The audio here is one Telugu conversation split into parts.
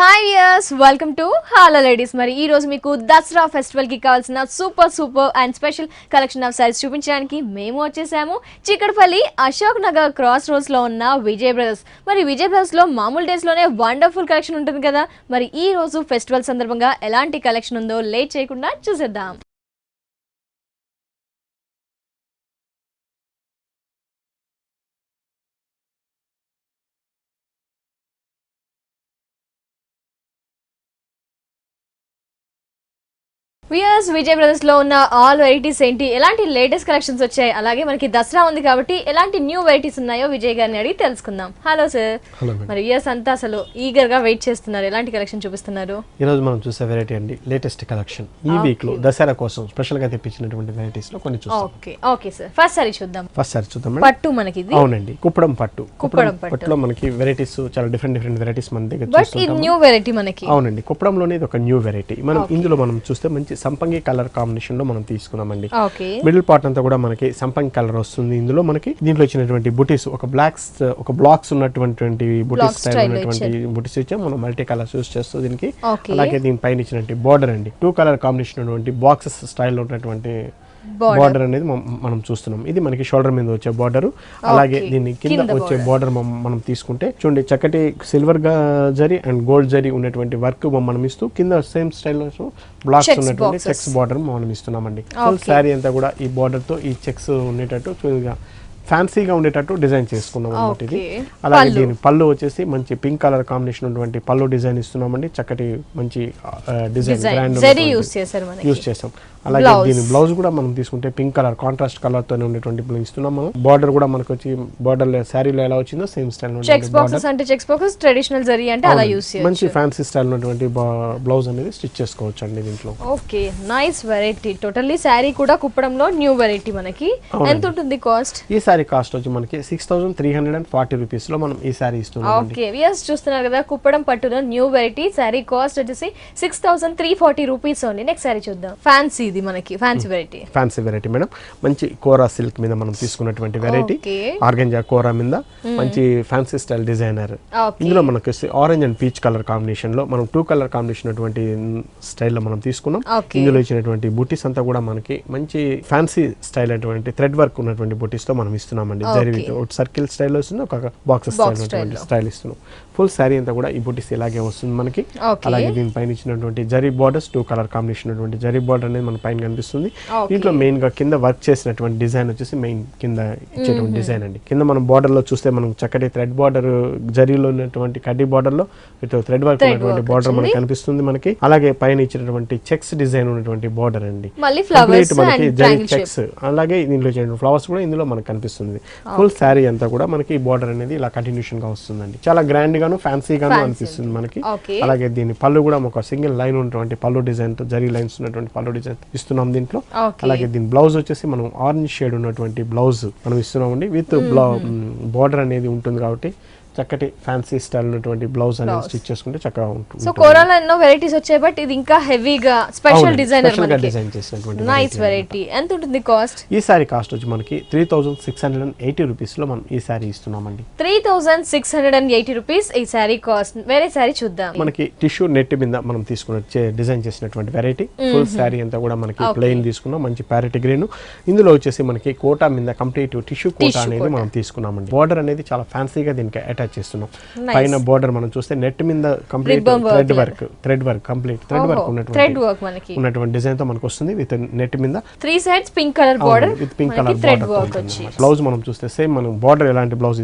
Hi viewers, welcome to hello ladies. మరి ఈ రోజు మీకు దసరా ఫెస్టివల్ కి కావాల్సిన super and special collection of saris చూపించడానికి మేము వచ్చేసాము చిక్కడపల్లి అశోక్ నగర్ క్రాస్ రోడ్స్ లో ఉన్న విజయ్ బ్రదర్స్. మరి విజయ్ బ్రదర్స్ లో మామూలు డేస్ లోనే వండర్ఫుల్ కలెక్షన్ ఉంటుంది కదా. మరి ఈ రోజు ఫెస్టివల్ సందర్భంగా ఎలాంటి కలెక్షన్ ఉందో లేట్ చేయకుండా చూసేద్దాం. వియర్స్ విజయ్ బ్రదర్స్ లో ఉన్న ఆల్ వెరైటీస్ ఏంటి, ఎలాంటి లేటెస్ట్ కలెక్షన్స్ వచ్చాయి, అలాగే మనకి దసరా ఉంది కాబట్టి ఎలాంటి న్యూ వెరైటీస్ ఉన్నాయో విజయ్ గారిని అడిగి తెలుసుకుందాం. Hello sir. మరి వియర్స్ అంతా అసలు ఈగర్ గా వెయిట్ చేస్తున్నారు, ఎలాంటి కలెక్షన్ చూపిస్తున్నారు? ఈ రోజు మనం చూసే వెరైటీ అండి లేటెస్ట్ కలెక్షన్. ఈ వీక్ లో దసరా కోసం స్పెషల్ గా తెప్పించినటువంటి వెరైటీస్ లో కొన్ని చూద్దాం. ఓకే సార్, ఫస్ట్ సారీ చూద్దాం. పట్టు మనకి ఇది. అవునండి, కుప్పడం పట్టు. పట్టులో మనకి వెరైటీస్ చాలా డిఫరెంట్ వెరైటీస్ మన దగ్గర చూస్తుంటాం. న్యూ వెరైటీ మనకి. అవునండి, కుప్పడంలోనే ఇది ఒక న్యూ వెరైటీ. మనం ఇందులో మనం చూస్తే మంచి సంపంగి కలర్ కాంబినేషన్ లో మనం తీసుకున్నామండి. మిడిల్ పార్ట్ అంతా కూడా మనకి సంపంగి కలర్ వస్తుంది. ఇందులో మనకి దీంట్లో ఇచ్చినటువంటి బుటీస్ ఒక బ్లాక్స్ ఉన్నటువంటి బుటీస్ స్టైల్ ఉన్నటువంటి బుటీస్ ఇచ్చాం. మనం మల్టీ కలర్స్ యూస్ చేస్తూ దీనికి. అలాగే దీని పైన ఇచ్చినటువంటి బార్డర్ అండి 2 కలర్ కాంబినేషన్ ఉన్నటువంటి బాక్సెస్ స్టైల్ ఉన్నటువంటి బార్డర్ అనేది మనం చూస్తున్నాం. ఇది మనకి షోల్డర్ మీద వచ్చే బార్డర్. అలాగే దీని కింద వచ్చే బార్డర్ మనం తీసుకుంటే చూడండి, చక్కటి silver zari and gold zari ఉన్నటువంటి వర్క్ మనం ఇస్తూ కింద సేమ్ స్టైల్ బ్లాక్స్ ఉన్నటువంటి చెక్స్ బార్డర్ మనం ఇస్తున్నామండి. ఫుల్ శారీ అంతా కూడా ఈ బార్డర్ తో ఈ చెక్స్ ఉండేటట్టు ఫ్యాన్సీగా ఉండేటట్టు డిజైన్ చేసుకున్నాం అన్నమాట ఇది. అలాగే దీని పళ్ళు వచ్చేసి మంచి పింక్ కలర్ కాంబినేషన్ ఉన్నటువంటి పళ్ళు డిజైన్ ఇస్తున్నామండి. చక్కటి మంచి డిజైన్ యూస్ చేసాం. అలాగే దీని బ్లౌజ్ కూడా మనం తీసుకుంటే పింక్ కలర్ కాంట్రాస్ట్ కలర్ తోనే ఉండేటువంటి ఇస్తున్నాం మనం. బార్డర్ కూడా మనకు వచ్చి బార్డర్ శారీలో ఎలా వచ్చిందో సేమ్ స్టైల్ మంచి ఫ్యాన్సీ స్టైల్ ఉన్నటువంటి బ్లౌజ్ అనేది స్టిచ్ చేసుకోవచ్చు అండి దీంట్లో. Okay, nice variety. Totally sari కూడా కుప్పడంలో న్యూ వెరైటీ. మనకి ఎంత ఉంటుంది కాస్ట్? ఈ సారీ కాస్ట్ వచ్చి మనకి 6340 రూపీస్ లో మనం ఈ సారీ ఇస్తున్నాం. ఓకే, వ్యూయర్స్ చూస్తున్నారు కదా, కుప్పడం పట్టులో న్యూ వెరైటీ. సారీ కాస్ట్ వచ్చేసి 6340 రూపీస్ ఓన్లీ. నెక్స్ట్ సారీ చూద్దాం. ఫ్యాన్సీ, ఇది మనకి ఫ్యాన్సీ వెరైటీ మేడం. మంచి కోరా సిల్క్ మీద మనం తీసుకున్నటువంటి వెరైటీ. ఆర్గంజా కోరా మీద మంచి ఫ్యాన్సీ స్టైల్ డిజైనర్. ఇందులో మనకి orange and peach colour combination లో మనం 2 కలర్ కాంబినేషన్ స్టైల్ లో మనం తీసుకున్నాం. ఇందులో ఇచ్చినటువంటి బూటీస్ అంతా కూడా మనకి మంచి ఫ్యాన్సీ స్టైల్ అటువంటి థ్రెడ్ వర్క్ ఉన్నటువంటి బూటీస్ తో మనం ఇస్తున్నామండి. జరీ సర్కిల్ స్టైల్ వస్తుంది, ఒక బాక్స్ స్టైల్ ఇస్తున్నాం. ఫుల్ శారీ అంతా కూడా ఈ బూటీస్ ఇలాగే వస్తుంది మనకి. అలాగే దీనిపైన ఇచ్చినటువంటి zari borders 2 colour combination zari border అనేది మన పైన కనిపిస్తుంది. దీంట్లో మెయిన్ గా కింద వర్క్ చేసినటువంటి డిజైన్ వచ్చేసి మెయిన్ కింద ఇచ్చేటువంటి డిజైన్ అండి. కింద మనం బార్డర్ లో చూస్తే మనం చక్కటి థ్రెడ్ బార్డర్ జరీలో ఉన్నటువంటి కడ్డీ బార్డర్ లో థ్రెడ్ వర్క్ ఉన్నటువంటి బార్డర్ మనకి కనిపిస్తుంది మనకి. అలాగే పైన ఇచ్చినటువంటి చెక్స్ డిజైన్ ఉన్నటువంటి బార్డర్ అండి, మనకి జరీ చెక్స్. అలాగే దీంట్లో ఫ్లవర్స్ కూడా ఇందులో మనకి కనిపిస్తుంది. ఫుల్ శారీ అంతా కూడా మనకి బార్డర్ అనేది ఇలా కంటిన్యూషన్ గా వస్తుందండి. చాలా గ్రాండ్ గాను ఫ్యాన్సీ గాను అనిపిస్తుంది మనకి. అలాగే దీని పళ్ళు కూడా ఒక సింగిల్ లైన్ ఉన్నటువంటి పళ్ళు డిజైన్ తో జరీ లైన్స్ ఉన్నటువంటి పళ్ళు డిజైన్ ఇస్తున్నాం దీంట్లో. అలాగే దీని బ్లౌజ్ వచ్చేసి మనం ఆరెంజ్ షేడ్ ఉన్నటువంటి బ్లౌజ్ మనం ఇస్తున్నామండి. విత్ బార్డర్ అనేది ఉంటుంది కాబట్టి చక్కటి ఫ్యాన్సీ స్టైల్ ఉన్నటువంటి బ్లౌజ్ అనేది స్టిచ్ చేసుకుంటే చక్కగా ఉంటుంది. సో కోరాలో ఎన్నో వెరైటీస్ వచ్చాయి, బట్ ఇది ఇంకా హెవీగా స్పెషల్ డిజైనర్ డిజైన్ చేసినటువంటి నైస్ వెరైటీ. ఎంత ఉంటుంది కాస్ట్? ఈ సారీ కాస్ట్ వచ్చి మనకి 3680 రూపీస్ లో మనం ఈ సారీ ఇస్తున్నామండి. 3680 రూపీస్ ఈ సారీ కాస్ట్. వేరే సారీ చూద్దాం. మనకి టిష్యూ నెట్ మీద మనం తీసుకున్న డిజైన్ చేసినటువంటి వెరైటీ. ఫుల్ సారీ అంతా కూడా మనకి ప్లెయిన్ తీసుకున్నాం, మంచి ప్యారెట్ గ్రీన్. ఇందులో వచ్చేసి మనకి కోటా మీద కంప్లీట్ టిష్యూ కోటా అనేది మనం తీసుకున్నామండి. బార్డర్ అనేది చాలా ఫ్యాన్సీగా దీనికి అటాచ్ చేస్తున్నాం. పైన బార్డర్ మనం చూస్తే నెట్ మీద complete thread work complete thread work ఉన్నటువంటి డిజైన్ తో మనకు వస్తుంది. విత్ నెట్ మీద 3 sides pink colour border with pink colour border. Blouse మనం చూస్తే సేమ్ మనం బార్డర్ ఎలాంటి బ్లౌజ్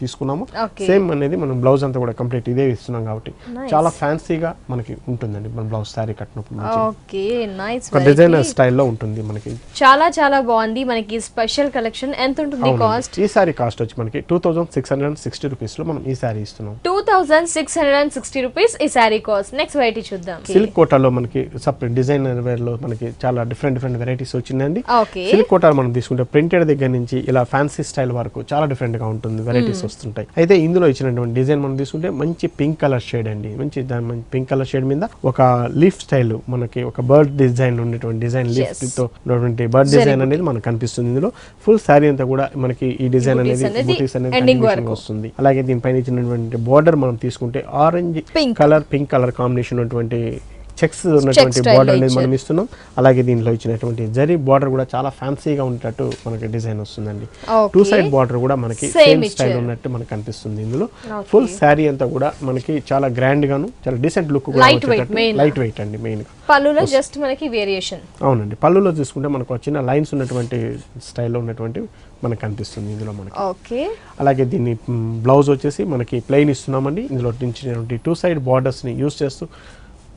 తీసుకున్నాము సేమ్ అనేది మనం బ్లౌజ్ అంతా కూడా కంప్లీట్ ఇదే ఇస్తున్నాం కాబట్టి చాలా ఫ్యాన్సీగా మనకి ఉంటుందండి. మన బ్లౌజ్ సారీ కట్టినప్పుడు ఓకే, నైస్ డిజైనర్ స్టైల్లో ఉంటుంది మనకి. చాలా బాగుంది. మనకి స్పెషల్ కలెక్షన్. ఎంత ఉంటుంది కాస్ట్? ఈ సారీ కాస్ట్ వచ్చి మనకి 2660 రూపీస్ లో మనం ఈ సారీ ఇస్తున్నాం. 2660 రూపీస్ ఈ సారీ కాస్ట్. నెక్స్ట్ వెరైటీ చూద్దాం. సిల్క్ కోటాలో మనకి సపరేట్ డిజైనర్ వేర్ లో మనకి చాలా డిఫరెంట్ వెరైటీస్ వచ్చిందండి. సిల్క్ కోటా మనం తీసుకుంటే ప్రింటెడ్ దగ్గర నుంచి ఇలా ఫ్యాన్సీ స్టైల్ వరకు చాలా డిఫరెంట్ గా ఉంటుంది, వెరైటీస్ వస్తుంటాయి. అయితే ఇందులో ఇచ్చినటువంటి డిజైన్ మనం తీసుకుంటే మంచి పింక్ కలర్ షేడ్ అండి. మంచి పింక్ కలర్ షేడ్ మీద ఒక లీఫ్ స్టైల్ మనకి ఒక బర్డ్ డిజైన్ ఉండేటువంటి డిజైన్ లీఫ్ తో ఉన్నటువంటి బర్డ్ డిజైన్ అనేది మనకు కనిపిస్తుంది. ఇందులో ఫుల్ శారీ అంతా కూడా మనకి ఈ డిజైన్ అనేది బూటీస్ అనేది వస్తుంది. అలాగే దీనిపైన ఇచ్చినటువంటి బోర్డర్ మనం తీసుకుంటే orange colour pink colour combination ఉన్నటువంటి చెక్స్ ఉన్నటువంటి బార్డర్ అనేది మనం ఇస్తున్నాం. అలాగే దీంట్లో ఇచ్చినటువంటి జరీ బార్డర్ కూడా చాలా ఫ్యాన్సీగా ఉండేటట్టు మనకి డిజైన్ వస్తుందండి. 2 సైడ్ బార్డర్ కూడా మనకి సేమ్ స్టైల్ ఉన్నట్టు మనకు కనిపిస్తుంది. ఇందులో ఫుల్ శారీ అంతా కూడా మనకి చాలా గ్రాండ్ గాను చాలా డీసెంట్ లుక్ కూడా లైట్ వెయిట్ అండి. మెయిన్ పళ్ళులో జస్ట్ మనకి వేరియేషన్. అవునండి, పళ్ళులో చూసుకుంటే మనకు చిన్న లైన్స్ ఉన్నటువంటి స్టైల్లో ఉన్నటువంటి మనకు కనిపిస్తుంది ఇందులో మనకి. ఓకే, అలాగే దీన్ని బ్లౌజ్ వచ్చేసి మనకి ప్లెయిన్ ఇస్తున్నామండి. ఇందులో ఇచ్చినటువంటి 2 సైడ్ బార్డర్స్ ని యూస్ చేస్తూ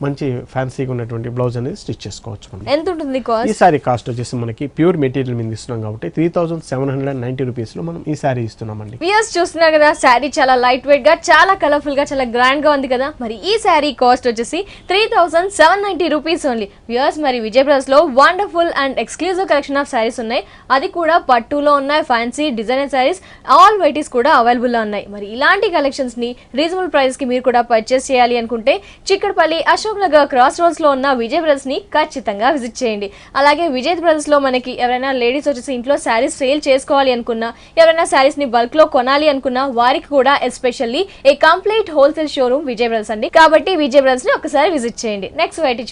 మంచి ఫ్యాన్సీగా ఉన్నటువంటి బ్లౌజ్ అనేది స్టిచ్ చేసుకోవచ్చు మనం. ఎంత ఉంటుంది కాస్ట్? ఈ సారీ కాస్ట్ వచ్చేసి మనకి ప్యూర్ మెటీరియల్ మీద ఇస్తున్నాం కాబట్టి 3790 రూపీస్ లో మనం ఈ సారీ ఇస్తున్నామండి. వ్యూయర్స్ చూస్తున్నారు కదా, సారీ చాలా లైట్ వెయిట్ గా, చాలా కలర్ఫుల్ గా, చాలా గ్రాండ్ గా ఉంది కదా. మరి ఈ సారీ కాస్ట్ వచ్చేసి 3790 రూపీస్ ఓన్లీ. వ్యూయర్స్, మరి విజయ్ బ్రదర్స్ లో wonderful and exclusive collection of saris ఉన్నాయి. అది కూడా పట్టులో ఉన్నాయి, fancy designer saris, all varieties కూడా అవైలబుల్ గా ఉన్నాయి. మరి ఇలాంటి కలెక్షన్స్ ని రీజనబుల్ ప్రైస్ కి మీరు కూడా పర్చేస్ చేయాలి అనుకుంటే చిక్కడపల్లి అశోక్ నగర్ క్రాస్ రోడ్స్ లో ఉన్న విజయ్ బ్రదర్స్ ని ఖచ్చితంగా విజిట్ చేయండి. అలాగే విజయ్ బ్రదర్స్ లో మనకి ఎవరైనా లేడీస్ వచ్చేసి ఇంట్లో శారీస్ సేల్ చేసుకోవాలి అనుకున్నా, ఎవరైనా శారీస్ ని బల్క్ లో కొనాలి అనుకున్నా, వారికి కూడా especially a complete wholesale showroom Vijay brothers అండి. కాబట్టి విజయ్ బ్రదర్స్ ని ఒకసారి విజిట్ చేయండి. నెక్స్ట్ వెరైటీ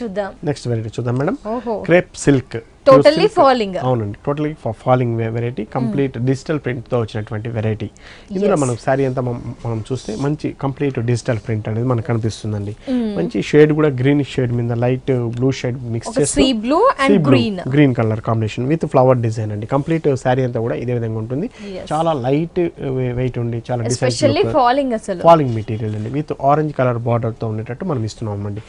చూద్దాం madam. Crepe silk totally falling. అవునండి, totally falling variety, complete digital print తో వచ్చినటువంటి వెరైటీ. ఇందులో మనం శారీ అంతా మనం చూస్తే మంచి కంప్లీట్ డిజిటల్ ప్రింట్ అనేది మనకు కనిపిస్తుందండి. మంచి షేడ్ కూడా గ్రీన్ షేడ్ మీద లైట్ బ్లూ షేడ్ మిక్స్ చేసి green colour combination with flower design అండి. కంప్లీట్ శారీ అంతా కూడా ఇదే విధంగా ఉంటుంది. చాలా లైట్ వెయిట్ ఉండి చాలా డిజైన్ ఫాలింగ్ మెటీరియల్ అండి. విత్ ఆరెంజ్ కలర్ బార్డర్ తో ఉండేటట్టు మనం ఇస్తున్నాం అండి.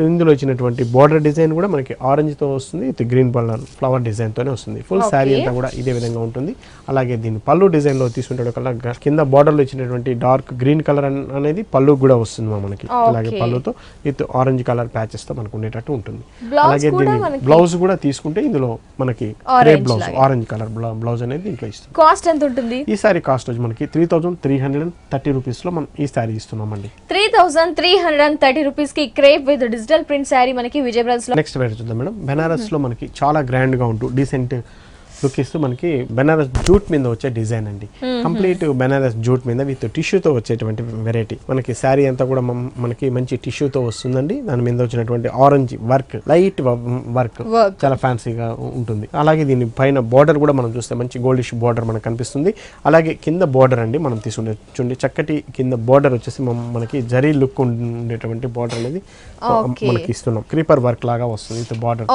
ఇందులో వచ్చినటువంటి బార్డర్ డిజైన్ కూడా మనకి ఆరెంజ్ తో వస్తుంది, విత్ గ్రీన్ ఫ్లవర్ డిజైన్ తోనే వస్తుంది. ఫుల్ శారీ అంతా కూడా ఇదే విధంగా ఉంటుంది. అలాగే దీన్ని పళ్ళు డిజైన్ లో తీసుకుంటే కలర్ కింద బార్డర్ లో ఇచ్చినటువంటి డార్క్ గ్రీన్ కలర్ అనేది పళ్ళు కూడా వస్తుంది మనకి. అలాగే పళ్ళుతో విత్ ఆరెంజ్ కలర్ ప్యాచెస్ తో మనకు ఉండేటట్టు ఉంటుంది. అలాగే దీన్ని బ్లౌజ్ కూడా తీసుకుంటే ఇందులో మనకి బ్లౌజ్ ఆరెంజ్ కలర్ బ్లౌజ్ అనేది ఇంట్లో ఇస్తుంది. కాస్ట్ ఎంత ఉంటుంది? ఈ సారీ కాస్ట్ వచ్చి మనకి 3330 రూపీస్ లో మనం ఈ సారీ ఇస్తున్నామండి. 3330 రూపీస్ కి crepe with digital print sorry మనకి విజయ్ బ్రదర్స్ లో. నెక్స్ట్ వెరైటీ చూద్దాం మేడం. బెనారస్ లో మనకి చాలా గ్రాండ్ గా ఉంటూ డీసెంట్ లుక్ ఇస్తూ మనకి బెనారస్ జూట్ మీద వచ్చే డిజైన్ అండి. కంప్లీట్ బెనారస్ జూట్ మీద విత్ టిష్యూతో వచ్చేటువంటి వెరైటీ. మనకి శారీ అంతా కూడా మనకి మంచి టిష్యూతో వస్తుందండి. దాని మీద వచ్చినటువంటి ఆరెంజ్ వర్క్, లైట్ వర్క్ చాలా ఫ్యాన్సీగా ఉంటుంది. అలాగే దీని పైన బార్డర్ కూడా మనం చూస్తే మంచి గోల్డిష్ బార్డర్ మనకు కనిపిస్తుంది. అలాగే కింద బార్డర్ అండి మనం తీసుకుంటే చూడండి, చక్కటి కింద బార్డర్ వచ్చేసి మనకి జరీ లుక్ ఉండేటువంటి బార్డర్ అనేది మనకి ఇస్తున్నాం. క్రీపర్ వర్క్ లాగా వస్తుంది విత్ బార్డర్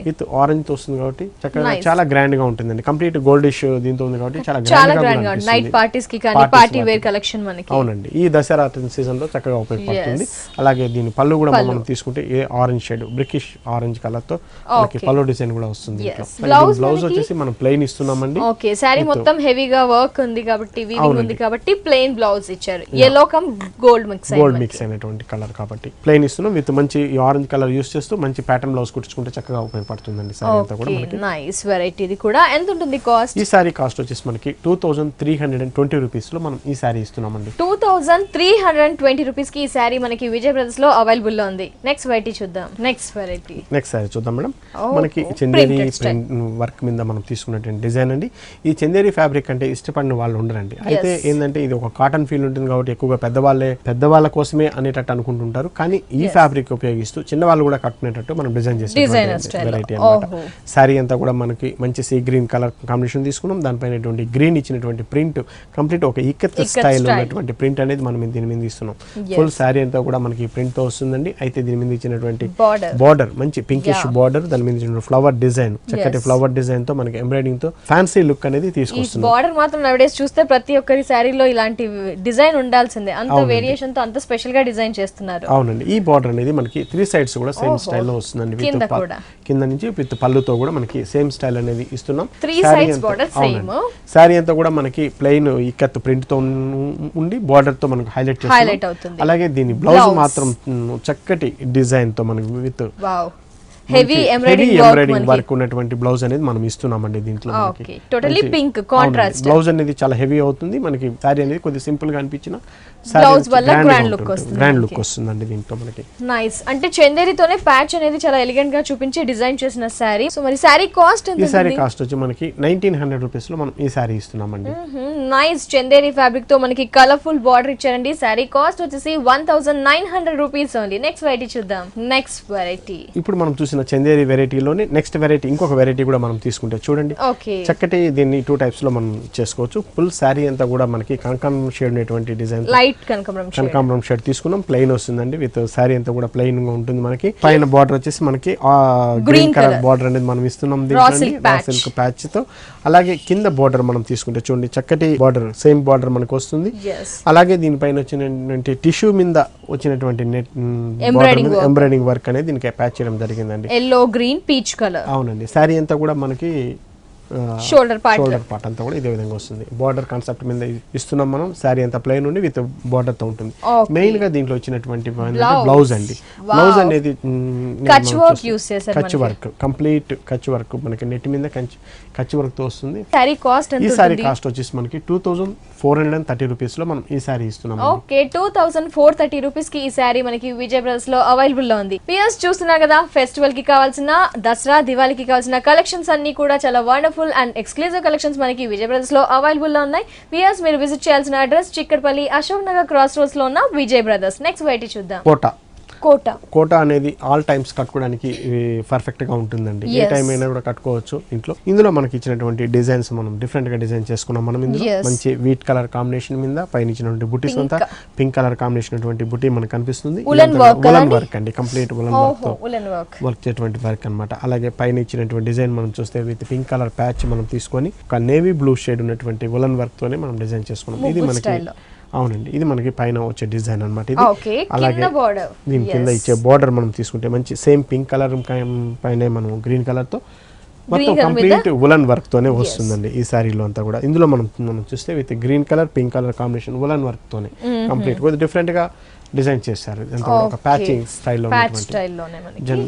విత్ ఆరెంజ్ తో వస్తుంది కాబట్టి చక్కగా చాలా గ్రాండ్ గా ఉంటుందండి. కంప్లీట్ గోల్డిష్ దీంతో ఉంది కాబట్టి చాలా గ్రాండ్ గా నైట్ పార్టీస్ కి కానీ పార్టీ వేర్ కలెక్షన్ మనకి. అవునండి, ఈ దసరా సీజన్ లో చక్కగా ఉపయోగపడుతుంది. అలాగే దీని పళ్ళు కూడా మనం తీసుకుంటే ఏ ఆరెంజ్ షేడ్ బ్రికిష్ ఆరెంజ్ కలర్ తో మనకి పళ్ళు డిజైన్ కూడా వస్తుంది. బ్లౌజ్ వచ్చేసి మనం ప్లెయిన్ ఇస్తున్నామండి. ఓకే, సారీ మొత్తం హెవీగా వర్క్ ఉంది కాబట్టి వీవింగ్ ఉంది కాబట్టి ప్లెయిన్ బ్లౌజ్ ఇచ్చారు. yellow కమ్ గోల్డ్ మిక్స్ అయినటువంటి కలర్ కాబట్టి ప్లెయిన్ ఇస్తున్నాం. విత్ మంచి ఆరెంజ్ కలర్ యూస్ చేస్తూ మంచి ప్యాటర్న్ బ్లౌజ్ కుట్టించుకుంటే చక్కగా ఉపయోగపడుతుందండి. సారీ అంతా కూడా మనకి నైస్ వెరైటీ. ఇది కూడా ఎంత ఉంటుంది కాస్ట్? ఈ సారీ కాస్ట్ వచ్చేసి మనకి 2320 రూపీస్ లో మనం ఈ సారీ ఇస్తున్నామండి. 2320 రూపీస్ కి ఈ సారీ మనకి విజయ్ బ్రదర్స్ లో అవైలబుల్ లో ఉంది. నెక్స్ట్ వెరైటీ చూద్దాం. నెక్స్ట్ సారీ చూద్దాం మేడం. మనకి చందేరి వర్క్ మీద మనం తీసుకున్నటువంటి డిజైన్ అండి. ఈ చందేరి ఫ్యాబ్రిక్ అంటే ఇష్టపడిన వాళ్ళు ఉండరండి. అయితే ఏంటంటే ఇది ఒక కాటన్ ఫీల్ ఉంటుంది కాబట్టి ఎక్కువగా పెద్దవాళ్ళ కోసమే అనేటట్టు అనుకుంటుంటారు. కానీ ఈ ఫ్యాబ్రిక్ ఉపయోగిస్తూ చిన్నవాళ్ళు కూడా కట్టుకునేటట్టు మనం డిజైన్ చేసిన వెరైటీ అన్నమాట. సారీ అంతా కూడా మనకి మంచి సీ గ్రీన్ కలర్ కాంబినేషన్ తీసుకున్నాం. దానిపైన గ్రీన్ ఇచ్చినటువంటి ప్రింట్ కంప్లీట్ ఒక ఇక్కత్ స్టైల్ ఉన్నటువంటి ప్రింట్ అనేది మనం దీని మీద ఇస్తున్నాం. ఫుల్ సారీ అంతా కూడా మనకి ప్రింట్ తో వస్తుందండి. అయితే దీని మీద ఇచ్చినటువంటి బార్డర్ మంచి పింకిష్ బార్డర్, దాని మీద ఫ్లవర్ డిజైన్, చక్కటి ఫ్లవర్ డిజైన్ తో మనకి ఎంబ్రాయిడింగ్ తో ఫ్యాన్సీ లుక్ అనేది తీసుకొస్తుంది. బార్డర్ మాత్రం నవడేస్ చూస్తే ప్రతి ఒక్కరి సారీలో ఇలాంటి డిజైన్ ఉండాల్సిందే. అంత వేరియేషన్ తో అంత స్పెషల్ గా డిజైన్ చేస్తున్నారు. అవునండి, ఈ బార్డర్ అనేది మనకి 3 సైడ్స్ కూడా సేమ్ స్టైల్ లో వస్తుందండి. కింద నుంచి విత్ పళ్ళుతో కూడా మనకి సేమ్ స్టైల్ అనేది ఇస్తున్నాం. సారీ అంతా కూడా మనకి ప్లెయిన్ ఇక్కత్ ప్రింట్ తో ఉండి బార్డర్ తో మనకి హైలైట్ అవుతుంది. అలాగే దీని బ్లౌజ్ మాత్రం చక్కటి డిజైన్ తో మనకి విత్ హెవీ ఎంబ్రాయిడింగ్ వర్క్ ఉన్నటువంటి బ్లౌజ్ అనేది మనం ఇస్తున్నామండి దీంట్లో. Okay, totally pink contrast. Blouse అనేది చాలా హెవీ అవుతుంది మనకి. సారీ అనేది కొద్దిగా సింపుల్ గా అనిపించిన బ్లౌజ్ వల్ల గ్రాండ్ లుక్ వస్తుందండి దీంట్లో మనకి. నైస్. అంటే చందేరితోనే ప్యాచ్ అనేది చాలా ఎలిగెంట్ గా చూపించి డిజైన్ చేసిన సారీ. సో మరి సారీ కాస్ట్ ఎంత? ఈ సారీ కాస్ట్ వచ్చి మనకి 1900 రూపీస్ లో మనం ఈ సారీ ఇస్తున్నామండి. నైస్ చందేరి ఫ్యాబ్రిక్ తో మనకి కలర్ఫుల్ బార్డర్ ఇచ్చారండి. సారీ కాస్ట్ వచ్చేసి 1900 రూపీస్ ఓన్లీ. నెక్స్ట్ వెరైటీ చూద్దాం. నెక్స్ట్ వెరైటీ ఇప్పుడు మనం చూసిన చందేరి వెరైటీలోనే నెక్స్ట్ వెరైటీ ఇంకొక వెరైటీ కూడా మనం తీసుకుంటే చూడండి. ఓకే, చక్కటి దీన్ని 2 టైప్స్ లో మనం చేసుకోవచ్చు. ఫుల్ సారీ అంతా కూడా మనకి కనకాంబరం షేడ్ ఉన్నటువంటి డిజైన్, లైట్ కనకాంబరం షేడ్ తీసుకున్నాం. ప్లెయిన్ వస్తుందండి విత్ సారీ అంతా కూడా ప్లెయిన్ గా ఉంటుంది మనకి. పైన బార్డర్ వచ్చేసి మనకి గ్రీన్ కలర్ బార్డర్ అనేది మనం ఇస్తున్నాం సిల్క్ ప్యాచ్ తో. అలాగే కింద బార్డర్ మనం తీసుకుంటే చూడండి చక్కటి బార్డర్, సేమ్ బార్డర్ మనకు వస్తుంది. అలాగే దీనిపైన వచ్చినటువంటి టిష్యూ మీద వచ్చినటువంటి నెట్ ఎంబ్రాయిడింగ్ వర్క్ అనేది దీనికి ప్యాచ్ చేయడం జరిగిందండి. Yellow, green, peach colour. అవునండి. సారీ అంతా కూడా మనకి షోల్డర్ పార్ట్ అంతా కూడా ఇదే విధంగా వస్తుంది. బార్డర్ కాన్సెప్ట్ మీద ఇస్తున్నాం మనం. సారీ అంతా ప్లెయిన్ ఉండి విత్ బార్డర్ తో ఉంటుంది. మెయిన్ గా దీంట్లో వచ్చినటువంటి బ్లౌజ్ అండి. బ్లౌజ్ అనేది Kutch work, complete Kutch work మనకి నెట్ మీద కచ్ వర్క్ తో వస్తుంది. ఈ సారీ కాస్ట్ వచ్చేసి మనకి 2430 రూపీస్ లో మనం ఈ సారీ ఇస్తున్నాం. ఓకే, 2430 రూపీస్ కి ఈ సారీ మనకి విజయ్ బ్రదర్స్ లో అవైలబుల్ లో ఉంది. పియర్స్ చూస్తున్నారు కదా, ఫెస్టివల్ కి కావాల్సిన, దసరా దివాళీకి కావాల్సిన కలెక్షన్స్ అన్ని కూడా చాలా వండర్ఫుల్ అండ్ ఎక్స్క్లూజివ్ కలెక్షన్స్ మనకి విజయ్ బ్రదర్స్ లో అవైలబుల్ లో ఉన్నాయి. పియర్స్ మీరు విజిట్ చేయాల్సిన address Chikkadpally Ashok Nagar cross roads లో ఉన్న విజయ్ బ్రదర్స్. నెక్స్ట్ వెరైటీ చూద్దాం. కోటా అనేది ఆల్ టైమ్స్ కట్టుకోవడానికి పర్ఫెక్ట్ గా ఉంటుందండి. ఏ టైం అయినా కూడా కట్టుకోవచ్చు ఇంట్లో. ఇందులో మనకి ఇచ్చినటువంటి డిజైన్స్ మనం డిఫరెంట్ గా డిజైన్ చేసుకున్నాం మనం. ఇందులో మంచి వీట్ కలర్ కాంబినేషన్ మీద పైన ఇచ్చినటువంటి బుటీస్ అంతా పింక్ కలర్ కాంబినేషన్ బుటీ మనకు కనిపిస్తుంది. ఉలన్ వర్క్ అండి, కంప్లీట్ ఉలన్ వర్క్ చేటువంటి వర్క్ అన్నమాట. అలాగే పైన ఇచ్చినటువంటి డిజైన్ మనం చూస్తే విత్ పింక్ కలర్ ప్యాచ్ మనం తీసుకొని ఒక నేవీ బ్లూ షేడ్ ఉన్నటువంటి ఉలన్ వర్క్ తోనే మనం డిజైన్ చేసుకున్నాం. ఇది మనకి అవునండి, ఇది మనకి పైన వచ్చే డిజైన్ అన్నమాట. ఇది అలాగే దీని కింద ఇచ్చే బార్డర్ మనం తీసుకుంటే మంచి సేమ్ పింక్ కలర్ పైన మనం గ్రీన్ కలర్ తో మొత్తం కంప్లీట్ ఉలన్ వర్క్ తోనే వస్తుందండి ఈ సారీలో అంతా కూడా. ఇందులో మనం చూస్తే with green colour pink colour combination woollen work తోనే కంప్లీట్ కొద్దిగా డిఫరెంట్ గా డిజైన్ చేశారు. ఒక ప్యాచింగ్ స్టైల్లో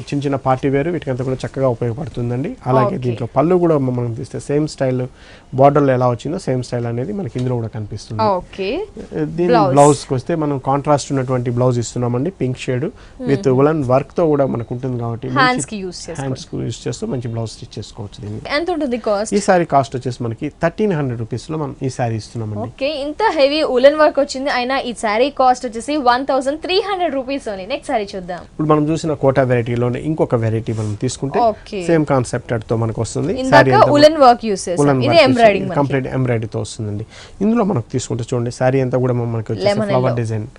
చిన్న చిన్న పార్టీ వేరు వీటికంతా కూడా చక్కగా ఉపయోగపడుతుందండి. అలాగే దీంట్లో పళ్ళు కూడా మనం తీస్తే సేమ్ స్టైల్ బార్డర్లో ఎలా వచ్చిందో సేమ్ స్టైల్ అనేది మనకి ఇందులో కూడా కనిపిస్తుంది. దీని బ్లౌజ్ కి వస్తే మనం కాంట్రాస్ట్ ఉన్నటువంటి బ్లౌజ్ ఇస్తున్నామండి, pink shade with woollen work తో కూడా మనకు ఉంటుంది కాబట్టి హ్యాండ్స్ కి యూస్ చేస్తూ మంచి బ్లౌజ్ స్టిచ్ చేసుకోవచ్చు. దీన్ని ఎంత ఉంటుంది కాస్ట్? ఈ సారీ కాస్ట్ వచ్చేసి మనకి 1300 రూపీస్ లో మనం ఈ సారీ ఇస్తున్నామండి. ఓకే, ఇంత హెవీ ఉలన్ వర్క్ వచ్చింది అయినా ఈ సారీ కాస్ట్ వచ్చేసి 1300 రూపీస్ ఓన్లీ. నెక్స్ట్ సారీ చూద్దాం. ఇప్పుడు మనం చూసిన కోటా వెరైటీలోనే ఇంకొక వెరైటీ మనం తీసుకుంటే సేమ్ కాన్సెప్ట్ తో మనకు వస్తుంది. ఉలన్ వర్క్ యూస్ చేసాం, ఇది ఎంబ్రాయిడింగ్ కంప్లీట్ ఎంబ్రాయిడరీ తో వస్తుందండి. ఇందులో మనకు తీసుకుంటే చూడండి సారీ అంతా కూడా మనకి వచ్చేసి ఫ్లవర్ డిజైన్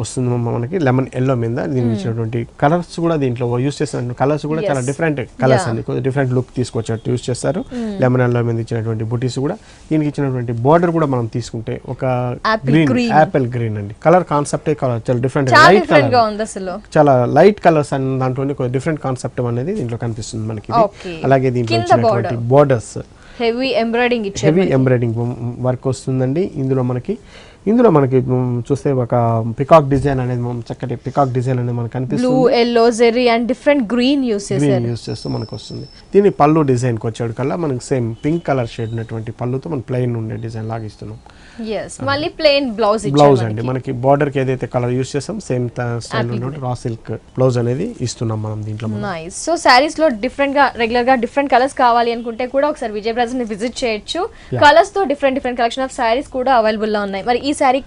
వస్తుంది మనకి. లెమన్ ఎల్లో మీద దీనికి ఇచ్చినటువంటి కలర్స్ కూడా దీంట్లో యూస్ చేసిన కలర్స్ కూడా చాలా డిఫరెంట్ కలర్స్ అండి, కొద్దిగా డిఫరెంట్ లుక్ తీసుకొచ్చేట్టు యూస్ చేస్తారు. లెమన్ ఎల్లో మీద ఇచ్చినటువంటి బుటీస్ కూడా, దీనికి ఇచ్చినటువంటి బార్డర్ కూడా మనం తీసుకుంటే ఒక గ్రీన్, యాపిల్ గ్రీన్ అండి. కలర్ కాన్సెప్ట్ చాలా డిఫరెంట్, లైట్ కలర్, చాలా లైట్ కలర్స్ అనే దాంట్లో కొద్దిగా డిఫరెంట్ కాన్సెప్ట్ అనేది దీంట్లో కనిపిస్తుంది మనకి. అలాగే దీంట్లో ఇచ్చినటువంటి బార్డర్స్ హెవీ ఎంబ్రాయిడింగ్ వర్క్ వస్తుందండి. ఇందులో మనకి చూస్తే ఒక పికాక్ డిజైన్ అనేది చక్కటి పికాక్ డిజైన్ అనేది మనకు కనిపిస్తుంది. Blue, yellow, Jerry and different green use చేస్తూ మనకు వస్తుంది. దీని పళ్ళు డిజైన్ కి వచ్చేడు కల్లా మనకి సేమ్ పింక్ కలర్ షేడ్ ఉన్నటువంటి పళ్ళుతో మనం ప్లెయిన్ ఉండే డిజైన్ లాగా ఇస్తున్నాం. మళ్ళీ ప్లెయిన్ బ్లౌజ్ అండి మనకి బార్డర్ కి ఏదైతే కలర్ యూస్ చేస్తాం సేమ్ స్టైల్ ఉన్నటువంటి రా సిల్క్ బ్లౌజ్ అనేది ఇస్తున్నాం మనం దీంట్లో. నైస్. సో సారీస్ లో డిఫరెంట్ గా రెగ్యులర్ గా డిఫరెంట్ కలర్స్ కావాలి అనుకుంటే కూడా ఒకసారి విజయ్ బ్రదర్స్ ని విజిట్ చేయొచ్చు. కలర్స్ తో డిఫరెంట్ కలెక్షన్ ఆఫ్ సారీస్ కూడా అవైలబుల్ లో ఉన్నాయి. మరి ఈ సారీ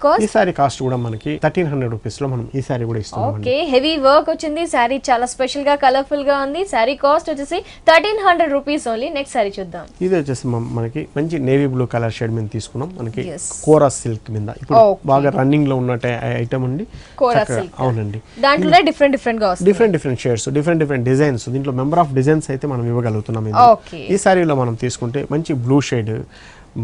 కాస్ట్ కూడా మనకి 1300 రూపీస్ లో మనం ఈ సారీ కూడా ఇస్తున్నాం. ఓకే, హెవీ వర్క్ వచ్చింది, సారీ చాలా స్పెషల్ గా కలర్ఫుల్ గా ఉంది. సారీ కాస్ట్ వచ్చేసి 1300 రూపీస్ ఓన్లీ. నెక్స్ట్ సారీ చూద్దాం. ఇది వచ్చేసి మనకి మంచి నేవీ బ్లూ కలర్ షేడ్ మీద తీసుకున్నాం. మనకి కోరా సిల్క్ మీద ఇప్పుడు బాగా రన్నింగ్ లో ఉన్న ఐటమ్ అండి కోరా సిల్క్. అవునండి, దాంట్లోనే డిఫరెంట్ షేడ్స్, డిఫరెంట్ డిజైన్స్. దీంట్లో మెంబర్ ఆఫ్ డిజైన్స్ అయితే మనం ఇవ్వగలుగుతున్నాం. ఈ సారీలో మనం తీసుకుంటే మంచి బ్లూ షేడ్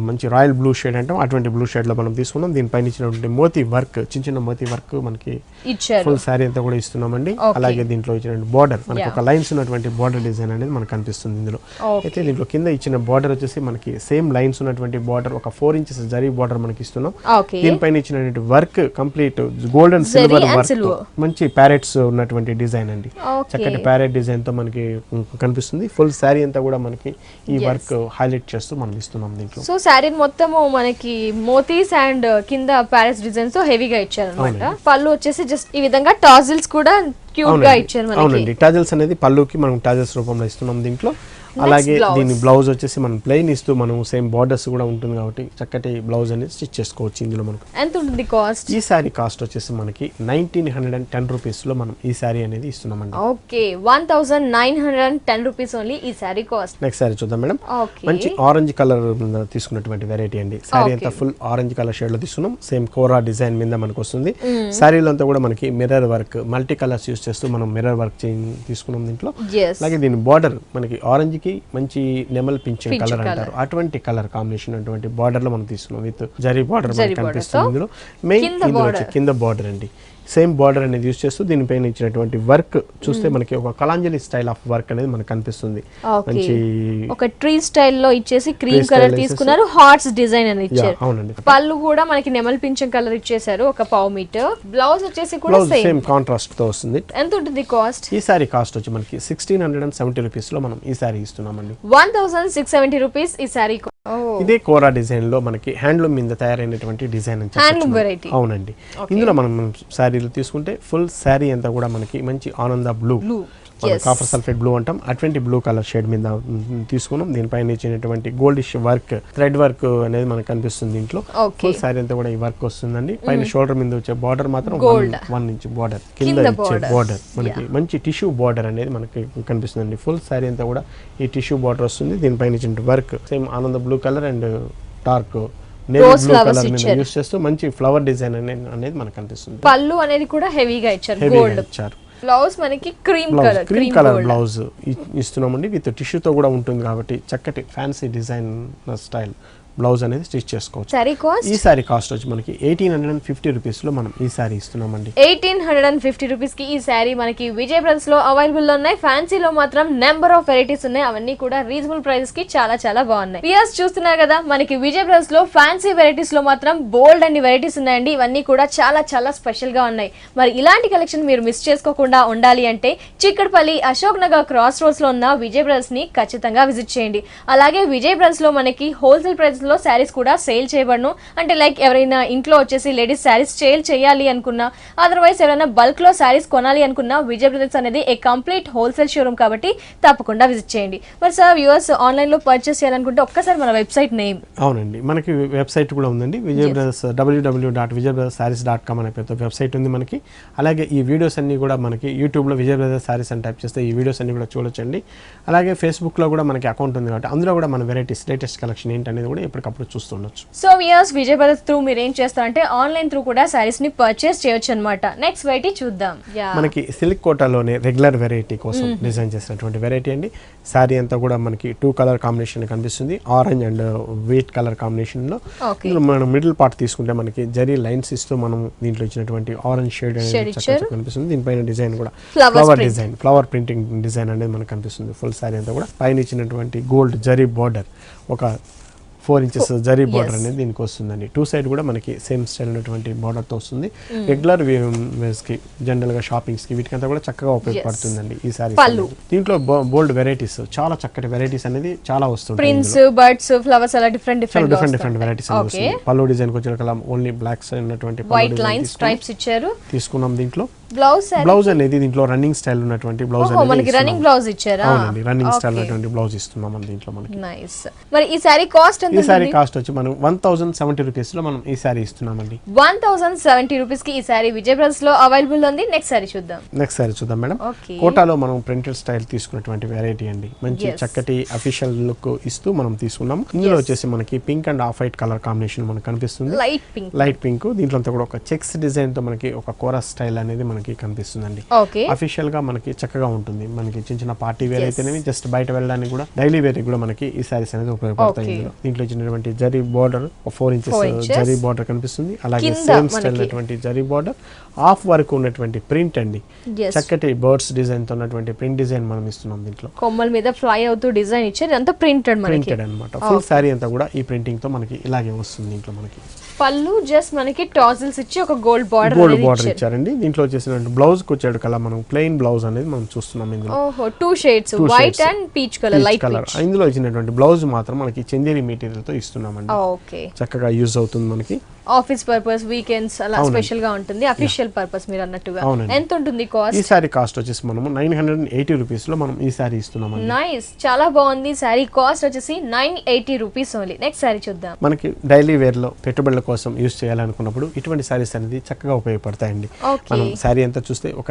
మంచి రాయల్ బ్లూ షేడ్ అంటాం, అటువంటి బ్లూ షేడ్ లో మనం తీసుకున్నాం. దీనిపైన ఇచ్చినటువంటి మోతీ వర్క్, చిన్న చిన్న మోతీ వర్క్ మనకి ఇచ్చారు. ఫుల్ శారీ అంతా కూడా ఇస్తున్నామండి. అలాగే దీంట్లో ఇచ్చినటువంటి బార్డర్ మనకి ఒక లైన్స్ ఉన్నటువంటి బార్డర్ డిజైన్ అనేది మనకు కనిపిస్తుంది ఇందులో. అయితే దీంట్లో కింద ఇచ్చిన బార్డర్ వచ్చేసి మనకి సేమ్ లైన్స్ ఉన్నటువంటి బార్డర్, ఒక 4 ఇంచెస్ జరీ బార్డర్ మనకి ఇస్తున్నాం. దీనిపైన ఇచ్చినటువంటి work complete gold and silver work, మంచి ప్యారెట్స్ ఉన్నటువంటి డిజైన్ అండి. చక్కటి ప్యారెట్ డిజైన్ తో మనకి కనిపిస్తుంది. ఫుల్ శారీ అంతా కూడా మనకి ఈ వర్క్ హైలైట్ చేస్తూ మనం ఇస్తున్నాం దీంట్లో. సో శారీ మొత్తము మనకి మోతీస్ అండ్ కింద ప్యారెట్స్ డిజైన్స్ తో హెవీగా ఇచ్చారు అన్నమాట. పళ్ళు వచ్చేసి జస్ట్ ఈ విధంగా టాజిల్స్ కూడా క్యూట్ గా ఇచ్చారు మనకి. అవునండి, టాజిల్స్ అనేది పళ్ళుకి మనం టాజిల్స్ రూపంలో ఇస్తున్నాం దీంట్లో. అలాగే దీని బ్లౌజ్ వచ్చేసి మనం ప్లెయిన్ ఇస్తూ మనం సేమ్ బార్డర్స్ కూడా ఉంటుంది కాబట్టి చక్కటి బ్లౌజ్ అనేది స్టిచ్ చేసుకోవచ్చు ఇందులో. మనకు ఎంత ఉంటుంది కాస్ట్? ఈ సారీ కాస్ట్ వచ్చేసి మనకి 1910 రూపీస్ లో మనం ఈ సారీ అనేది ఇస్తున్నామండి. ఓకే, 1910 రూపీస్ ఓన్లీ ఈ సారీ కాస్ట్. నెక్స్ట్ సారీ చూద్దాం మేడం. మంచి ఆరెంజ్ కలర్ తీసుకున్నటువంటి వెరైటీ అండి. సారీ అంతా ఫుల్ ఆరెంజ్ కలర్ షేడ్ లో తీసుకున్నాం. సేమ్ కోరా డిజైన్ మీద మనకు వస్తుంది. సారీలో అంతా కూడా మనకి mirror work, multi colours use చేస్తూ మనం మిర్రర్ వర్క్ తీసుకున్నాం దీంట్లో. అలాగే దీని బార్డర్ మనకి ఆరెంజ్ కి మంచి నెమల్ పింఛన్ కలర్ అంటారు, అటువంటి కలర్ కాంబినేషన్ అటువంటి బార్డర్ లో మనం తీసుకున్నాం. విత్ జరీ బార్డర్ మనకి కనిపిస్తుంది ఇందులో. మెయిన్ ఇందులో కింద బార్డర్ అండి, సేమ్ బార్డర్ అనేది యూస్ చేస్తూ దీనిపైన ఇచ్చినటువంటి వర్క్ చూస్తే మనకి ఒక కలాంజలి స్టైల్ ఆఫ్ వర్క్ అనేది మనకు కనిపిస్తుంది. మంచి ఒక ట్రీ స్టైల్లో ఇచ్చేసి క్రీమ్ కలర్ తీసుకున్నారు, హార్ట్స్ డిజైన్ అని ఇచ్చారు. అవునండి, పళ్ళు కూడా మనకి నెమల్ పింఛన్ కలర్ ఇచ్చేసారు, ఒక పావు మీటర్. బ్లౌజ్ వచ్చేసి కూడా సేమ్ కాంట్రాస్ట్ తో వస్తుంది. ఎంత ఉంటుంది కాస్ట్? ఈ సారీ కాస్ట్ వచ్చి మనకి 1670 రూపీస్ లో మనం ఈ సారీ ఇస్తున్నామండి. 1670 రూపీస్ ఈ సారీ. ఇదే కోరా డిజైన్ లో మనకి హ్యాండ్లూమ్ మీద తయారైనటువంటి డిజైన్ అని చెప్పొచ్చు. అవునండి, ఇందులో మనం శారీలు తీసుకుంటే ఫుల్ శారీ అంతా కూడా మనకి మంచి ఆనంద బ్లూ, కాపర్ సల్ఫేట్ బ్లూ అంటాం, అటువంటి బ్లూ కలర్ షేడ్ మీద తీసుకున్నాం. దీనిపైన ఇచ్చినటువంటి గోల్డిష్ వర్క్, థ్రెడ్ వర్క్ అనేది మనకు కనిపిస్తుంది దీంట్లో. ఫుల్ శారీ అంతా కూడా ఈ వర్క్ వస్తుందండి. పైన షోల్డర్ మీద వచ్చే బార్డర్ మాత్రం 1 ఇంచ్ బార్డర్, కింద ఇచ్చే బార్డర్ మనకి మంచి టిష్యూ బార్డర్ అనేది మనకి కనిపిస్తుందండి. ఫుల్ శారీ అంతా కూడా ఈ టిష్యూ బార్డర్ వస్తుంది. దీనిపైన ఇచ్చిన వర్క్ సేమ్ ఆనంద blue colour and dark navy blue colour మీద యూస్ చేస్తూ మంచి ఫ్లవర్ డిజైన్ అనేది మనకు కనిపిస్తుంది. పళ్ళు అనేది కూడా హెవీగా ఇచ్చారు, గోల్డ్ ఇచ్చారు. బ్లౌజ్ మనకి క్రీమ్ కలర్ బ్లౌజ్ ఇస్తున్నామండి. విత్ టిష్యూతో కూడా ఉంటుంది కాబట్టి చక్కటి ఫ్యాన్సీ డిజైన్ స్టైల్ బ్లౌజ్ అనేది స్టిచ్ చేసుకోవచ్చు. ఈ సారీ కాస్ట్ వచ్చి మనకి 1850 రూపీస్ లో మనం ఈ సారీ ఇస్తున్నామండి. 1850 రూపీస్ కి ఈ సారీ మనకి విజయ్ బ్రదర్స్ లో అవైలబుల్ లో ఉన్నాయి. ఫ్యాన్సీలో మాత్రం నెంబర్ ఆఫ్ వెరైటీస్ ఉన్నాయి, అవన్నీ కూడా రీజనబుల్ ప్రైసెస్ కి చాలా చాలా బాగున్నాయి. వ్యూయర్స్ చూస్తున్నారు కదా, మనకి విజయ్ బ్రదర్స్ లో ఫ్యాన్సీ వెరైటీస్ లో మాత్రం బోల్డ్ అన్ని వెరైటీస్ ఉన్నాయండి. ఇవన్నీ కూడా చాలా చాలా స్పెషల్ గా ఉన్నాయి. మరి ఇలాంటి కలెక్షన్ మీరు మిస్ చేసుకోకుండా ఉండాలి అంటే చిక్కడపల్లి అశోక్ నగర్ క్రాస్ రోడ్స్ లో ఉన్న విజయ్ బ్రదర్స్ ని ఖచ్చితంగా విజిట్ చేయండి. అలాగే విజయ్ బ్రదర్స్ లో మనకి హోల్సేల్ ప్రైస్ లో శారీస్ కూడా సేల్ చేయబడను. అంటే లైక్ ఎవరైనా ఇంట్లో వచ్చేసి లేడీస్ శారీస్ సేల్ చేయాలి అనుకున్నా, అదర్వైజ్ ఎవరైనా బల్క్ లో శారీస్ కొనాలి అనుకున్నా, విజయ్ బ్రదర్స్ అనేది ఏ కంప్లీట్ హోల్సేల్ షోరూమ్ కాబట్టి తప్పకుండా విజిట్ చేయండి. మరి సార్ వ్యూవర్స్ ఆన్లైన్ లో పర్చేస్ చేయాలనుకుంటే ఒక్కసారి మన వెబ్సైట్ నేమ్. అవునండి, మనకి వెబ్సైట్ కూడా ఉందండి, విజయ్ బ్రదర్స్ www.vijaybrothersarees.com అనే పేరుతో వెబ్సైట్ ఉంది మనకి. అలాగే ఈ వీడియోస్ అన్ని కూడా మనకి యూట్యూబ్ లో విజయ్ బ్రదర్స్ సారీస్ అని టైప్ చేస్తే ఈ వీడియోస్ అన్ని కూడా చూడొచ్చండి. అలాగే ఫేస్బుక్ లో కూడా మనకి అకౌంట్ ఉంది కాబట్టి అందులో కూడా మన వెరైటీస్ లేటెస్ట్ కలెక్షన్ ఏంటనేది కూడా ఎప్పటికప్పుడు చూస్తుండొచ్చు. So viewers Vijay brothers through మీరు ఏం చేస్తారంటే ఆన్లైన్ త్రూ కూడా సారీస్ ని పర్చేస్ చేయొచ్చు అన్నమాట. నెక్స్ట్ వెరైటీ చూద్దాం. మనకి సిల్క్ కోటాలోనే రెగ్యులర్ వెరైటీ కోసం డిజైన్ చేసినటువంటి వెరైటీ అండి. సారీ అంతా కూడా మనకి 2 కలర్ కాంబినేషన్ కనిపిస్తుంది, orange and white colour combination లో. మనం మిడిల్ పార్ట్ తీసుకుంటే మనకి జరీ లైన్స్ ఇస్తూ మనం దీంట్లో ఇచ్చినటువంటి ఆరెంజ్ షేడ్ అనేది కనిపిస్తుంది. దీనిపైన డిజైన్ కూడా flower design, flower printing design అనేది మనకు కనిపిస్తుంది. ఫుల్ సారీ అంతా కూడా పైన ఇచ్చినటువంటి గోల్డ్ జరీ బార్డర్, ఒక 4 ఇంచెస్ జరీ బార్డర్ అనేది దీనికి వస్తుందండి. 2 సైడ్ కూడా మనకి సేమ్ స్టైల్ ఉన్నటువంటి బార్డర్ తో వస్తుంది. రెగ్యులర్ వేస్ కి, జనరల్ గా షాపింగ్స్ కి వీటికంతా కూడా చక్కగా ఉపయోగపడుతుందండి ఈ సారీ. దీంట్లో బోల్డ్ వెరైటీస్, చాలా చక్కటి వెరైటీస్ అనేది చాలా వస్తుంది. ప్రింట్స్, బర్డ్స్, ఫ్లవర్స్ అలా డిఫరెంట్ వెరైటీస్ వస్తుంది. పళ్ళు డిజైన్ కి వచ్చిన ఓన్లీ బ్లాక్స్ ఉన్నటువంటి వైట్ లైన్స్ స్ట్రైప్స్ ఇచ్చారు తీసుకున్నాం. దీంట్లో బ్లౌజ్ అనేది దీంట్లో రన్నింగ్ స్టైల్ ఉన్నటువంటి బ్లౌజ్ మనకి రన్నింగ్ బ్లౌజ్ ఇచ్చారా? అవునండి, రన్నింగ్ స్టైల్ ఉన్నటువంటి బ్లౌజ్ ఇస్తున్నాం మనం దీంట్లో మనకి. నైస్. మరి ఈ సారీ కాస్ట్ ఎంత? ఈ సారీ కాస్ట్ వచ్చి మనం 1070 రూపీస్ లో మనం ఈ సారీ ఇస్తున్నామండి. 1070 రూపీస్ కి ఈ సారీ విజయ్ బ్రదర్స్ లో అవైలబుల్ ఉంది. నెక్స్ట్ సారీ చూద్దాం మేడం. కోటాలో మనం ప్రింటెడ్ స్టైల్ తీసుకున్నటువంటి వెరైటీ అండి. మంచి చక్కటి అఫీషియల్ లుక్ ఇస్తూ మనం తీసుకున్నాం. ఇందులో వచ్చేసి మనకి pink and off white colour combination మనకు కనిపిస్తుంది. లైట్ పింక్, దీంట్లో అంతా కూడా ఒక చెక్స్ డిజైన్ తో మనకి ఒక కోరస్ స్టైల్ అనేది మనకి కనిపిస్తుందండి. అఫీషియల్ గా మనకి చక్కగా ఉంటుంది. మనకి చిన్న చిన్న పార్టీ వేర్ అయితేనేవి, జస్ట్ బయట వెళ్ళడానికి కూడా, డైలీ వేర్ కూడా మనకి ఈ సారీస్ అనేది ఉపయోగపడతాయి. దీంట్లో ఇచ్చినటువంటి zari border 4 inches zari border కనిపిస్తుంది. అలాగే సేమ్ స్టైల్ ఉన్నటువంటి జరీ బార్డర్ హాఫ్ వరకు ఉన్నటువంటి ప్రింట్ అండి. చక్కటి బర్డ్స్ డిజైన్ తో ఉన్నటువంటి ప్రింట్ డిజైన్ మనం ఇస్తున్నాం దీంట్లో. కొమ్మల మీద ఫ్లై అవుతూ డిజైన్ ఇచ్చారు, అంతా ప్రింటెడ్ అన్నమాట. ఫుల్ సారీ అంతా కూడా ఈ ప్రింటింగ్ తో మనకి ఇలాగే వస్తుంది. దీంట్లో మనకి పళ్ళు జస్ట్ మనకి టాజిల్స్ ఇచ్చి ఒక గోల్డ్ బార్డర్ ఇచ్చారండి. దీంట్లో వచ్చేసిన బ్లౌజ్ కి వచ్చాడు కలర్ మనం ప్లెయిన్ బ్లౌజ్ అనేది మనం చూస్తున్నాం ఇందులో. ఓహో 2 shades white and peach colour, light colour. ఇందులో ఇచ్చినటువంటి బ్లౌజ్ మాత్రం మనకి చందేరి మెటీరియల్ తో ఇస్తున్నామండి. ఓకే, చక్కగా యూజ్ అవుతుంది మనకి. ఆఫీస్ పర్పస్, వీకెండ్స్ అలా స్పెషల్ గా ఉంటుంది. అఫీషియల్ పర్పస్ మీరు అన్నట్టుగా. ఎంత ఉంటుంది కాస్ట్? ఈ సారీ కాస్ట్ వచ్చేసి మనం 980 రూపీస్ లో మనం ఈ సారీ ఇస్తున్నాం. నైస్, చాలా బాగుంది. సారీ కాస్ట్ వచ్చేసి 980 రూపీస్ ఓన్లీ. నెక్స్ట్ సారీ చూద్దాం. మనకి డైలీ వేర్ లో పెట్టుబడుల కోసం యూజ్ చేయాలనుకున్నప్పుడు ఇటువంటి సారీస్ అనేది చక్కగా ఉపయోగపడతాయండి. మనం సారీ అంతా చూస్తే ఒక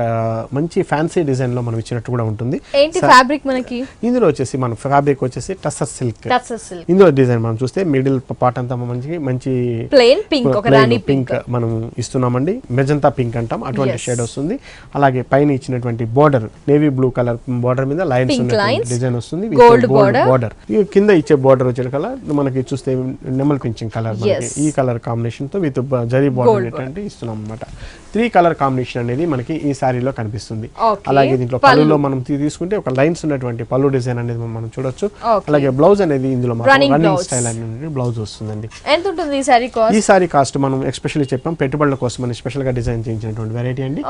మంచి ఫ్యాన్సీ డిజైన్ లో మనం ఇచ్చినట్టు కూడా ఉంటుంది. ఏంటి ఫ్యాబ్రిక్ మనకి? ఇందులో వచ్చేసి మన ఫ్యాబ్రిక్ వచ్చేసి టస్సర్ సిల్క్. ఇందులో డిజైన్ మనం చూస్తే మిడిల్ పార్ట్ అంతా మంచి ప్లెయిన్ పింక్, ఒక రాణి పింక్ మనం ఇస్తున్నామండి. మెజంతా పింక్ అంటాం, అటువంటి షేడ్ వస్తుంది. అలాగే పైన ఇచ్చినటువంటి border navy blue colour border మీద లైన్స్ డిజైన్ వస్తుంది. గోల్డ్ బోర్డర్ కింద ఇచ్చే బోర్డర్ వచ్చే కలర్ మనకి చూస్తే నెమల్ పింఛింగ్ కలర్, ఈ కలర్ కాంబినేషన్ తో విత్ జరీ బోర్డర్ అంటే ఇస్తున్నాం అన్నమాట. 3 కలర్ కాంబినేషన్ అనేది మనకి ఈ సారీలో కనిపిస్తుంది. అలాగే దీంట్లో పళ్ళులో మనం తీసుకుంటే ఒక లైన్స్ ఉన్నటువంటి పళ్ళు డిజైన్ అనేది మనం చూడొచ్చు. అలాగే బ్లౌజ్ అనేది ఇందులో రన్నింగ్ స్టైల్ అనేది బ్లౌజ్ వస్తుందండి. ఎంత ఉంటుంది ఈ సారీ కాస్ట్? ఈ సారీ కాస్ట్ మనం ఎస్పెషల్లీ చెప్పాం పెట్టుబడుల కోసం అని స్పెషల్ గా డిజైన్ చేయించినటువంటి వెరైటీ అండి.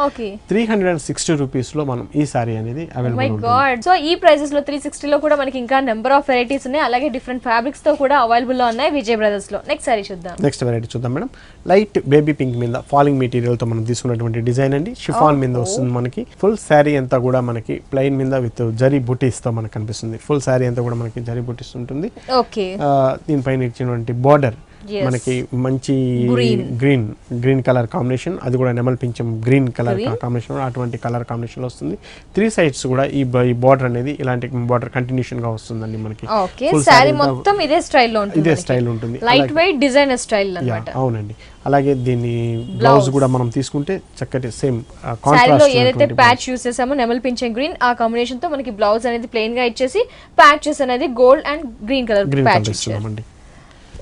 360 రూపీస్ లో మనం ఈ సారీ అనేది అవైలబుల్ ఉంటుంది. సో ఈ ప్రైసెస్ లో 360 లో కూడా మనకి ఇంకా నెంబర్ ఆఫ్ వెరైటీస్ ఉన్నాయి. అలాగే డిఫరెంట్ ఫ్యాబ్రిక్స్ తో కూడా అవైలబుల్ లో ఉన్నాయి విజయ్ బ్రదర్స్ లో. నెక్స్ట్ సారీ చూద్దాం. నెక్స్ట్ వెరైటీ చూద్దాం మేడం. లైట్ బేబీ పింక్ మీద ఫాలింగ్ మెటీరియల్ తో మనం తీసుకున్నటువంటి డిజైన్ అండి. షిఫాన్ మీద వస్తుంది మనకి. ఫుల్ శారీ అంతా కూడా మనకి ప్లెయిన్ మీద విత్ జరీ బుటీస్ తో మనకు కనిపిస్తుంది. ఫుల్ శారీ అంతా కూడా మనకి జరీ బుటీస్ ఉంటుంది. దీనిపైన ఇచ్చినటువంటి బార్డర్ మనకి మంచి గ్రీన్ కలర్ కాంబినేషన్, అది కూడా నెమల్ పింఛం గ్రీన్ కలర్ కాంబినేషన్, అటువంటి కలర్ కాంబినేషన్ లో వస్తుంది. 3 సైడ్స్ కూడా ఈ బార్డర్ అనేది ఇలాంటి బార్డర్ కంటిన్యూషన్ గా వస్తుందండి మనకి. ఇదే స్టైల్ ఉంటుంది. లైట్ వెయిట్ డిజైనర్ స్టైల్ అన్నమాట. అవునండి. అలాగే దీని బ్లౌజ్ కూడా మనం తీసుకుంటే చక్కటి సేమ్ కాంట్రాస్ట్ ఏదైతే ప్యాచ్ యూస్ చేసామో నెమల్ పింఛం గ్రీన్, ఆ కాంబినేషన్ తో మనకి బ్లౌజ్ అనేది ప్లెయిన్ గా ఇచ్చేసి ప్యాచెస్ అనేది gold and green colour patch ఇచ్చామండి.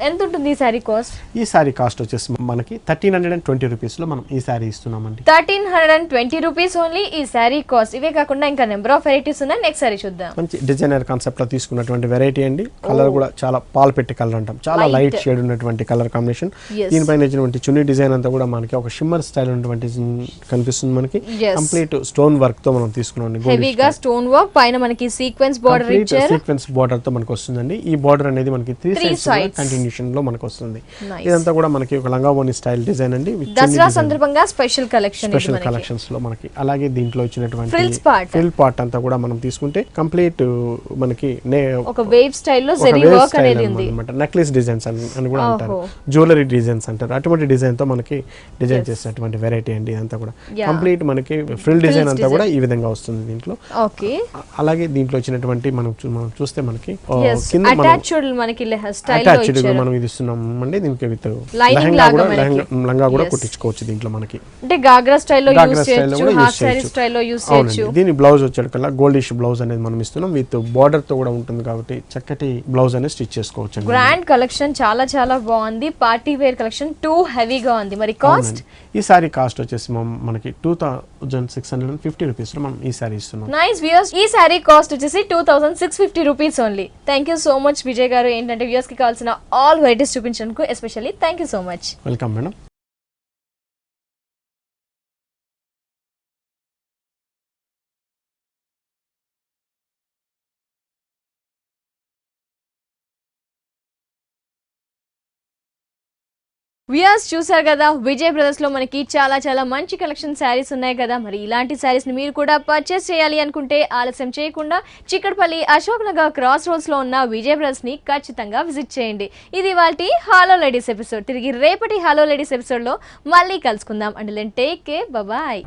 ఎంత ఉంటుంది ఈ సారీ కాస్ట్? ఈ సారీ కాస్ట్ వచ్చేసి మనకి 1320 రూపీస్ లో మనం ఈ సారీ ఇస్తున్నామండి. 1320 రూపీస్ ఓన్లీ ఈ సారీ కాస్ట్. ఇవే కాకుండా ఇంకా నెంబర్ ఆఫ్ వెరైటీస్ ఉన్నాయి. నెక్స్ట్ సారీ చూద్దాం. మంచి డిజైనర్ కాన్సెప్ట్ లో తీసుకున్నటువంటి వెరైటీ అండి. కలర్ కూడా చాలా పాల్ పెట్టి కలర్ అంటాం, చాలా లైట్ షేడ్ ఉన్నటువంటి కలర్ కాంబినేషన్. దీనిపైన ఇచ్చినటువంటి చున్నీ డిజైన్ అంతా కూడా మనకి ఒక షిమ్మర్ స్టైల్ ఉన్నటువంటి కనిపిస్తుంది మనకి. కంప్లీట్ స్టోన్ వర్క్ తో మనం తీసుకున్నాం. హెవీగా స్టోన్ వర్క్ పైన మనకి సీక్వెన్స్ బార్డర్ ఇచ్చారు. సీక్వెన్స్ బార్డర్ తో మనకి వస్తుందండి. ఈ బార్డర్ అనేది మనకి 3 సైడ్స్ లో మనకు వస్తుంది. ఇదంతా కూడా మనకి ఒక లంగావోని స్టైల్ డిజైన్ అండి. దసరా సందర్భంగా స్పెషల్ కలెక్షన్స్ లో మనకి. అలాగే దీంట్లో వచ్చినటువంటి ఫ్రిల్ పార్ట్ అంతా కూడా మనం తీసుకుంటే కంప్లీట్ మనకి ఒక వేవ్ స్టైల్ లో జరీ వర్క్ అనేది ఉంది అన్నమాట. నెక్లెస్ డిజైన్స్ అని కూడా అంటారు, జ్యువెలరీ డిజైన్స్ అంటారు. అటువంటి డిజైన్ తో మనకి డిజైన్ చేసినటువంటి వెరైటీ అండి. ఇదంతా కూడా కంప్లీట్ మనకి ఫ్రిల్ డిజైన్ అంతా కూడా ఈ విధంగా వస్తుంది దీంట్లో. అలాగే దీంట్లో వచ్చినటువంటి మనం చూస్తే మనకి కింద మనం ఇది ఇస్తున్నామండి. దీనికి విత్ లంగా కూడా కుట్టించుకోవచ్చు దీంట్లో మనకి. అంటే గాగ్రా స్టైల్లో యూస్ చేయొచ్చు, హాఫ్ సారీ స్టైల్లో యూస్ చేయొచ్చు. దీని బ్లౌజ్ వచ్చాడు కల్లా గోల్డిష్ బ్లౌజ్ అనేది మనం ఇస్తున్నాం. విత్ బార్డర్ తో కూడా ఉంటుంది కాబట్టి చక్కటి బ్లౌజ్ అనేది స్టిచ్ చేసుకోవచ్చు. గ్రాండ్ కలెక్షన్, చాలా చాలా బాగుంది. పార్టీ వేర్ కలెక్షన్ టూ హెవీగా ఉంది. మరి కాస్ట్? ఈ సారీ కాస్ట్ వచ్చేసి మనకి 2650 రూపీస్ లో మనం ఈ సారీ ఇస్తున్నాం. నైస్ వ్యూయర్స్, ఈ సారీ కాస్ట్ వచ్చేసి 2650 rupees only. Thank you so much Vijay గారు. ఏంటంటే వ్యూయర్స్ కి కావాల్సిన ఆల్ వెరైటీస్ చూపించడానికి especially thank you so much. Welcome madam. Viewers చూసారు కదా, విజయ్ బ్రదర్స్ లో మనకి చాలా చాలా మంచి కలెక్షన్ శారీస్ ఉన్నాయి కదా. మరి ఇలాంటి శారీస్ ని మీరు కూడా పర్చేస్ చేయాలి అనుకుంటే ఆలస్యం చేయకుండా చిక్కడపల్లి అశోక్ నగర్ క్రాస్ రోడ్స్ లో ఉన్న విజయ్ బ్రదర్స్ ని ఖచ్చితంగా విజిట్ చేయండి. ఇది వాటి హలో లేడీస్ ఎపిసోడ్. తిరిగి రేపటి హలో లేడీస్ ఎపిసోడ్ లో మళ్ళీ కలుసుకుందాం. And take care, bye.